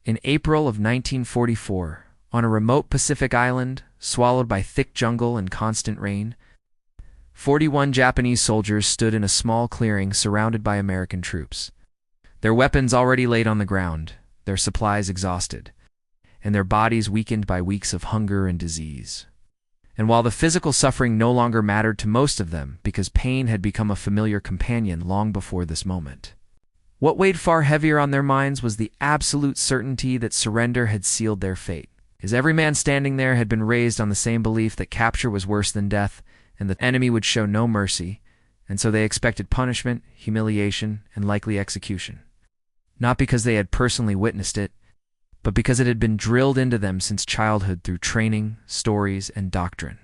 In April of 1944, on a remote Pacific island, swallowed by thick jungle and constant rain, 41 Japanese soldiers stood in a small clearing surrounded by American troops. Their weapons already laid on the ground, their supplies exhausted, and their bodies weakened by weeks of hunger and disease. And while the physical suffering no longer mattered to most of them because pain had become a familiar companion long before this moment, what weighed far heavier on their minds was the absolute certainty that surrender had sealed their fate. As every man standing there had been raised on the same belief that capture was worse than death and the enemy would show no mercy, and so they expected punishment, humiliation, and likely execution. Not because they had personally witnessed it, but because it had been drilled into them since childhood through training, stories, and doctrine.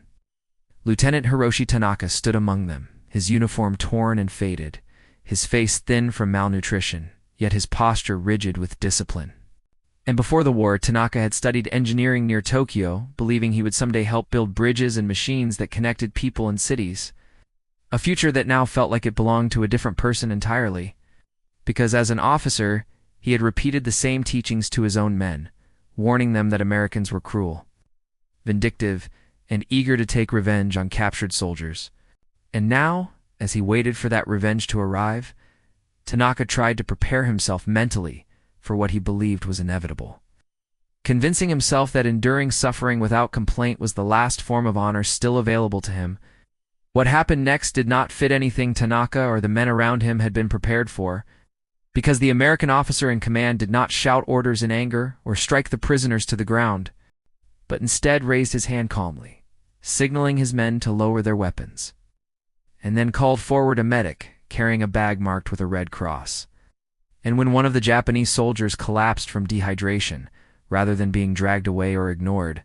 Lieutenant Hiroshi Tanaka stood among them, his uniform torn and faded, his face thin from malnutrition, yet his posture rigid with discipline. And before the war, Tanaka had studied engineering near Tokyo, believing he would someday help build bridges and machines that connected people and cities, a future that now felt like it belonged to a different person entirely, because as an officer, he had repeated the same teachings to his own men, warning them that Americans were cruel, vindictive, and eager to take revenge on captured soldiers. And now, as he waited for that revenge to arrive, Tanaka tried to prepare himself mentally for what he believed was inevitable. Convincing himself that enduring suffering without complaint was the last form of honor still available to him, what happened next did not fit anything Tanaka or the men around him had been prepared for, because the American officer in command did not shout orders in anger or strike the prisoners to the ground, but instead raised his hand calmly, signaling his men to lower their weapons, and then called forward a medic carrying a bag marked with a red cross. And when one of the Japanese soldiers collapsed from dehydration, rather than being dragged away or ignored,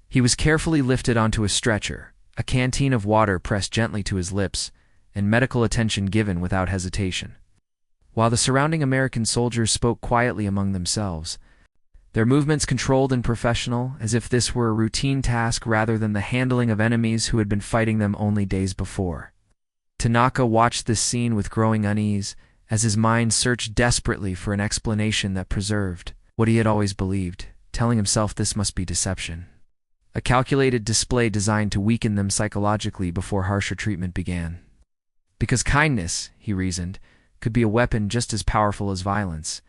he was carefully lifted onto a stretcher, a canteen of water pressed gently to his lips, and medical attention given without hesitation. While the surrounding American soldiers spoke quietly among themselves, their movements controlled and professional, as if this were a routine task rather than the handling of enemies who had been fighting them only days before. Tanaka watched this scene with growing unease, as his mind searched desperately for an explanation that preserved what he had always believed, telling himself this must be deception. A calculated display designed to weaken them psychologically before harsher treatment began. Because kindness, he reasoned, could be a weapon just as powerful as violence.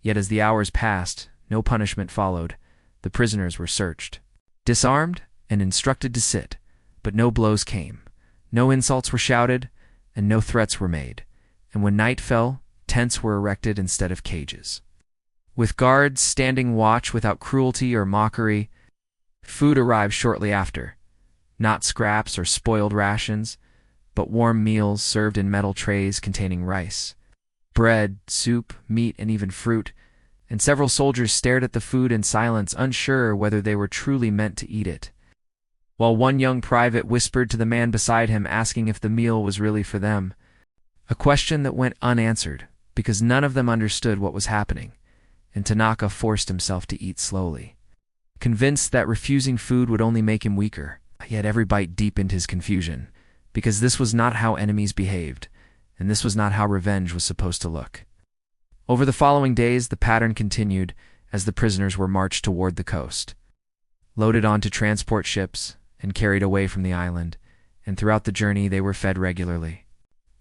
Yet as the hours passed, no punishment followed. The prisoners were searched, disarmed, and instructed to sit, but no blows came. No insults were shouted, and no threats were made. And when night fell, tents were erected instead of cages. With guards standing watch without cruelty or mockery, food arrived shortly after. Not scraps or spoiled rations, but warm meals served in metal trays containing rice, bread, soup, meat, and even fruit, and several soldiers stared at the food in silence, unsure whether they were truly meant to eat it, while one young private whispered to the man beside him asking if the meal was really for them, a question that went unanswered because none of them understood what was happening, and Tanaka forced himself to eat slowly, convinced that refusing food would only make him weaker. Yet every bite deepened his confusion, because this was not how enemies behaved, and this was not how revenge was supposed to look. Over the following days, the pattern continued as the prisoners were marched toward the coast, loaded onto transport ships, and carried away from the island, and throughout the journey they were fed regularly,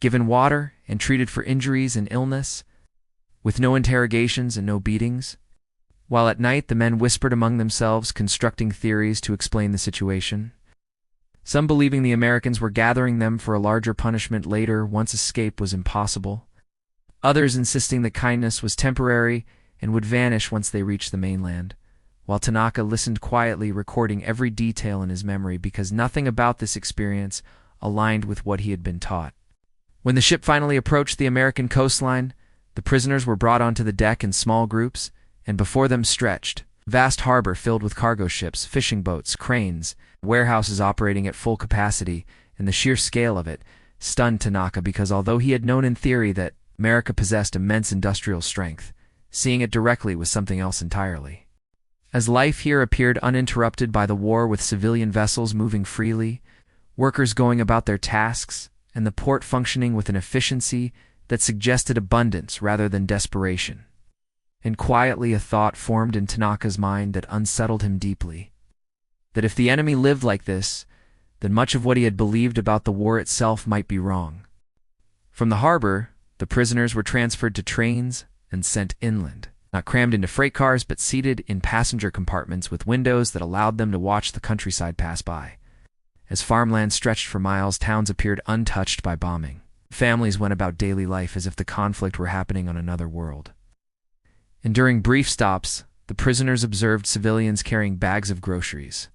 given water, and treated for injuries and illness, with no interrogations and no beatings, while at night the men whispered among themselves, constructing theories to explain the situation. Some believing the Americans were gathering them for a larger punishment later once escape was impossible, others insisting that kindness was temporary and would vanish once they reached the mainland, while Tanaka listened quietly, recording every detail in his memory because nothing about this experience aligned with what he had been taught. When the ship finally approached the American coastline, the prisoners were brought onto the deck in small groups, and before them stretched a vast harbor filled with cargo ships, fishing boats, cranes, warehouses operating at full capacity, and the sheer scale of it stunned Tanaka because although he had known in theory that America possessed immense industrial strength, seeing it directly was something else entirely. As life here appeared uninterrupted by the war, with civilian vessels moving freely, workers going about their tasks, and the port functioning with an efficiency that suggested abundance rather than desperation. And quietly a thought formed in Tanaka's mind that unsettled him deeply. That if the enemy lived like this, then much of what he had believed about the war itself might be wrong. From the harbor, the prisoners were transferred to trains and sent inland, not crammed into freight cars but seated in passenger compartments with windows that allowed them to watch the countryside pass by. As farmland stretched for miles, towns appeared untouched by bombing. Families went about daily life as if the conflict were happening on another world. And during brief stops, the prisoners observed civilians carrying bags of groceries,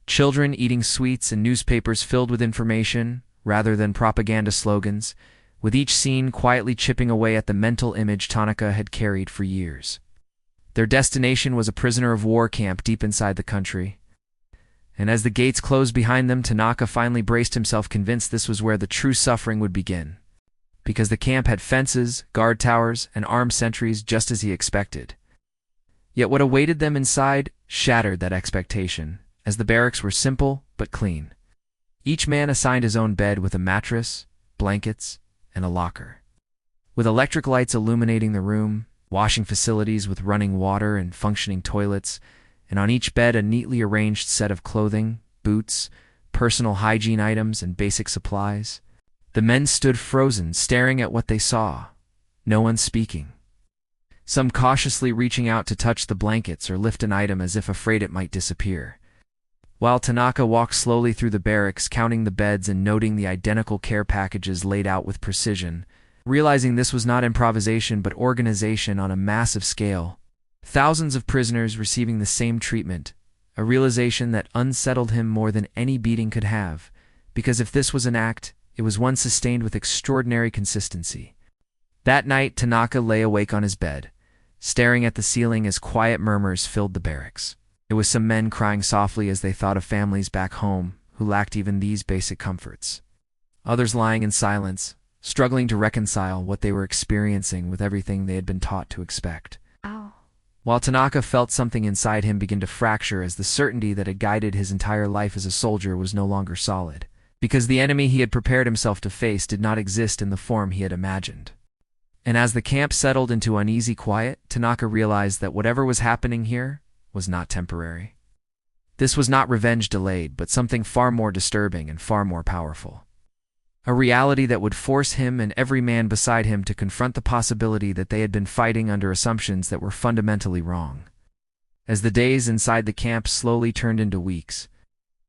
children eating sweets and newspapers filled with information rather than propaganda slogans, with each scene quietly chipping away at the mental image Tanaka had carried for years. Their destination was a prisoner of war camp deep inside the country. And as the gates closed behind them, Tanaka finally braced himself, convinced this was where the true suffering would begin. Because the camp had fences, guard towers, and armed sentries just as he expected. Yet what awaited them inside shattered that expectation, as the barracks were simple but clean. Each man assigned his own bed with a mattress, blankets, and a locker. With electric lights illuminating the room, washing facilities with running water and functioning toilets, and on each bed a neatly arranged set of clothing, boots, personal hygiene items, and basic supplies. The men stood frozen, staring at what they saw, no one speaking. Some cautiously reaching out to touch the blankets or lift an item as if afraid it might disappear. While Tanaka walked slowly through the barracks, counting the beds and noting the identical care packages laid out with precision, realizing this was not improvisation but organization on a massive scale. Thousands of prisoners receiving the same treatment, a realization that unsettled him more than any beating could have, because if this was an act, it was one sustained with extraordinary consistency. That night, Tanaka lay awake on his bed, staring at the ceiling as quiet murmurs filled the barracks. It was some men crying softly as they thought of families back home who lacked even these basic comforts. Others lying in silence, struggling to reconcile what they were experiencing with everything they had been taught to expect. Ow. While Tanaka felt something inside him begin to fracture as the certainty that had guided his entire life as a soldier was no longer solid, because the enemy he had prepared himself to face did not exist in the form he had imagined. And as the camp settled into uneasy quiet, Tanaka realized that whatever was happening here was not temporary. This was not revenge delayed, but something far more disturbing and far more powerful. A reality that would force him and every man beside him to confront the possibility that they had been fighting under assumptions that were fundamentally wrong. As the days inside the camp slowly turned into weeks,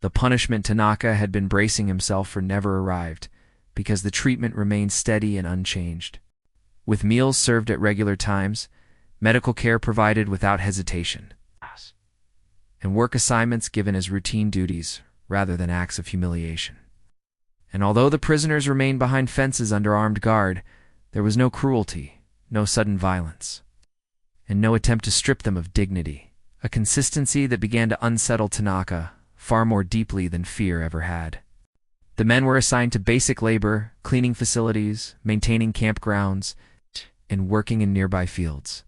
the punishment Tanaka had been bracing himself for never arrived, because the treatment remained steady and unchanged. With meals served at regular times, medical care provided without hesitation, and work assignments given as routine duties rather than acts of humiliation. And although the prisoners remained behind fences under armed guard, there was no cruelty, no sudden violence, and no attempt to strip them of dignity, a consistency that began to unsettle Tanaka far more deeply than fear ever had. The men were assigned to basic labor, cleaning facilities, maintaining campgrounds, and working in nearby fields.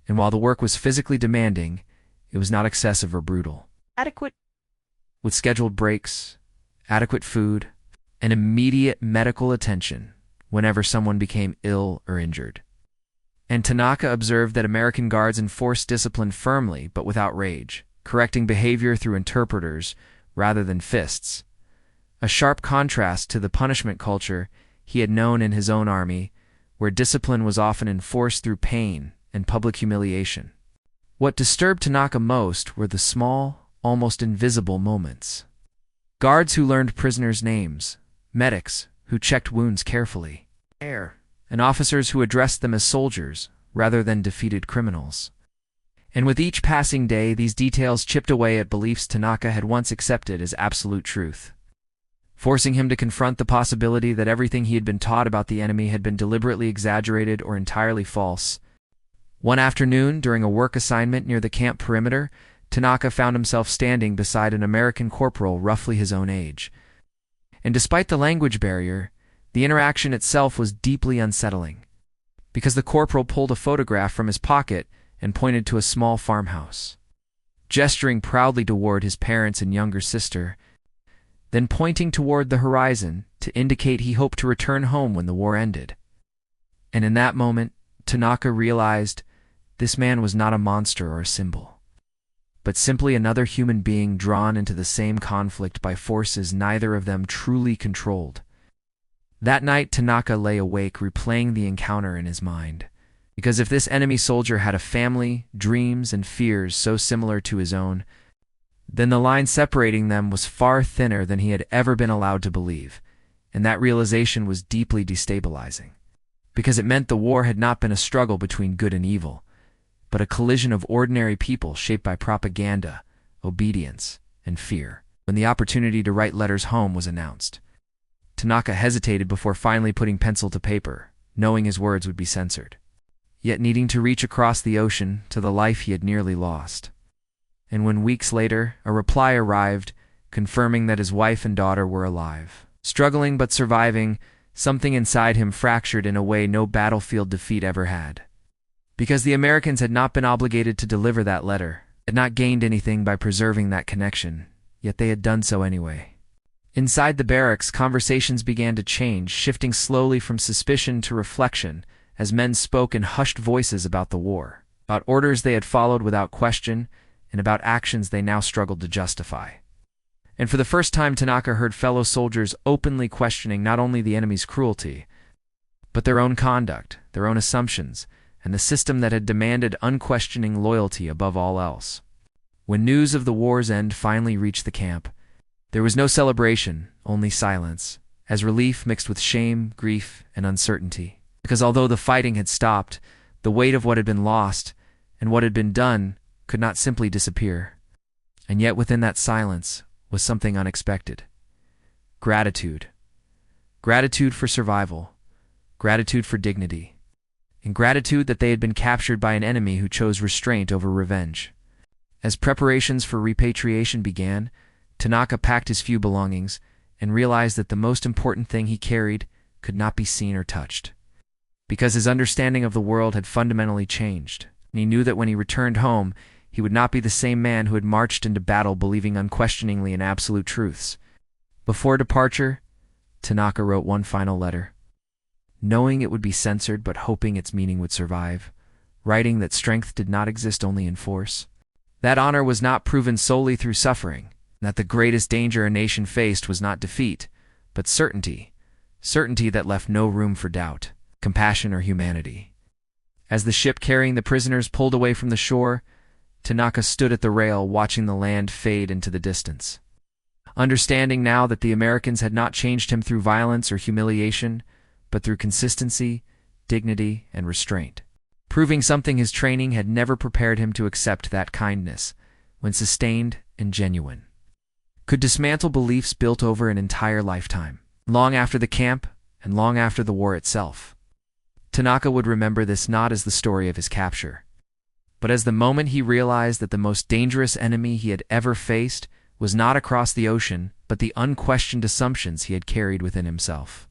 And while the work was physically demanding, it was not excessive or brutal. With scheduled breaks, adequate food, and immediate medical attention whenever someone became ill or injured. And Tanaka observed that American guards enforced discipline firmly but without rage, correcting behavior through interpreters rather than fists. A sharp contrast to the punishment culture he had known in his own army, where discipline was often enforced through pain and public humiliation. What disturbed Tanaka most were the small, almost invisible moments. Guards who learned prisoners' names, medics who checked wounds carefully, and officers who addressed them as soldiers rather than defeated criminals. And with each passing day, these details chipped away at beliefs Tanaka had once accepted as absolute truth, forcing him to confront the possibility that everything he had been taught about the enemy had been deliberately exaggerated or entirely false. One afternoon, during a work assignment near the camp perimeter, Tanaka found himself standing beside an American corporal roughly his own age. And despite the language barrier, the interaction itself was deeply unsettling, because the corporal pulled a photograph from his pocket and pointed to a small farmhouse, gesturing proudly toward his parents and younger sister, then pointing toward the horizon to indicate he hoped to return home when the war ended. And in that moment, Tanaka realized This man was not a monster or a symbol, but simply another human being drawn into the same conflict by forces neither of them truly controlled. That night, Tanaka lay awake replaying the encounter in his mind, because if this enemy soldier had a family, dreams, and fears so similar to his own, then the line separating them was far thinner than he had ever been allowed to believe, and that realization was deeply destabilizing, because it meant the war had not been a struggle between good and evil, but a collision of ordinary people shaped by propaganda, obedience, and fear. When the opportunity to write letters home was announced, Tanaka hesitated before finally putting pencil to paper, knowing his words would be censored, yet needing to reach across the ocean to the life he had nearly lost. And when weeks later a reply arrived, confirming that his wife and daughter were alive, struggling but surviving, something inside him fractured in a way no battlefield defeat ever had. Because the Americans had not been obligated to deliver that letter, had not gained anything by preserving that connection, yet they had done so anyway. Inside the barracks, conversations began to change, shifting slowly from suspicion to reflection, as men spoke in hushed voices about the war, about orders they had followed without question, and about actions they now struggled to justify. And for the first time, Tanaka heard fellow soldiers openly questioning not only the enemy's cruelty, but their own conduct, their own assumptions, and the system that had demanded unquestioning loyalty above all else. When news of the war's end finally reached the camp, there was no celebration, only silence, as relief mixed with shame, grief, and uncertainty. Because although the fighting had stopped, the weight of what had been lost and what had been done could not simply disappear. And yet within that silence was something unexpected. Gratitude. Gratitude for survival. Gratitude for dignity. And gratitude that they had been captured by an enemy who chose restraint over revenge. As preparations for repatriation began, Tanaka packed his few belongings and realized that the most important thing he carried could not be seen or touched. Because his understanding of the world had fundamentally changed, and he knew that when he returned home, he would not be the same man who had marched into battle believing unquestioningly in absolute truths. Before departure, Tanaka wrote one final letter, knowing it would be censored but hoping its meaning would survive, writing that strength did not exist only in force, that honor was not proven solely through suffering, and that the greatest danger a nation faced was not defeat, but certainty that left no room for doubt, compassion, or humanity. As the ship carrying the prisoners pulled away from the shore, Tanaka stood at the rail watching the land fade into the distance. Understanding now that the Americans had not changed him through violence or humiliation, but through consistency, dignity, and restraint. Proving something his training had never prepared him to accept, that kindness, when sustained and genuine, could dismantle beliefs built over an entire lifetime, long after the camp and long after the war itself. Tanaka would remember this not as the story of his capture, but as the moment he realized that the most dangerous enemy he had ever faced was not across the ocean, but the unquestioned assumptions he had carried within himself.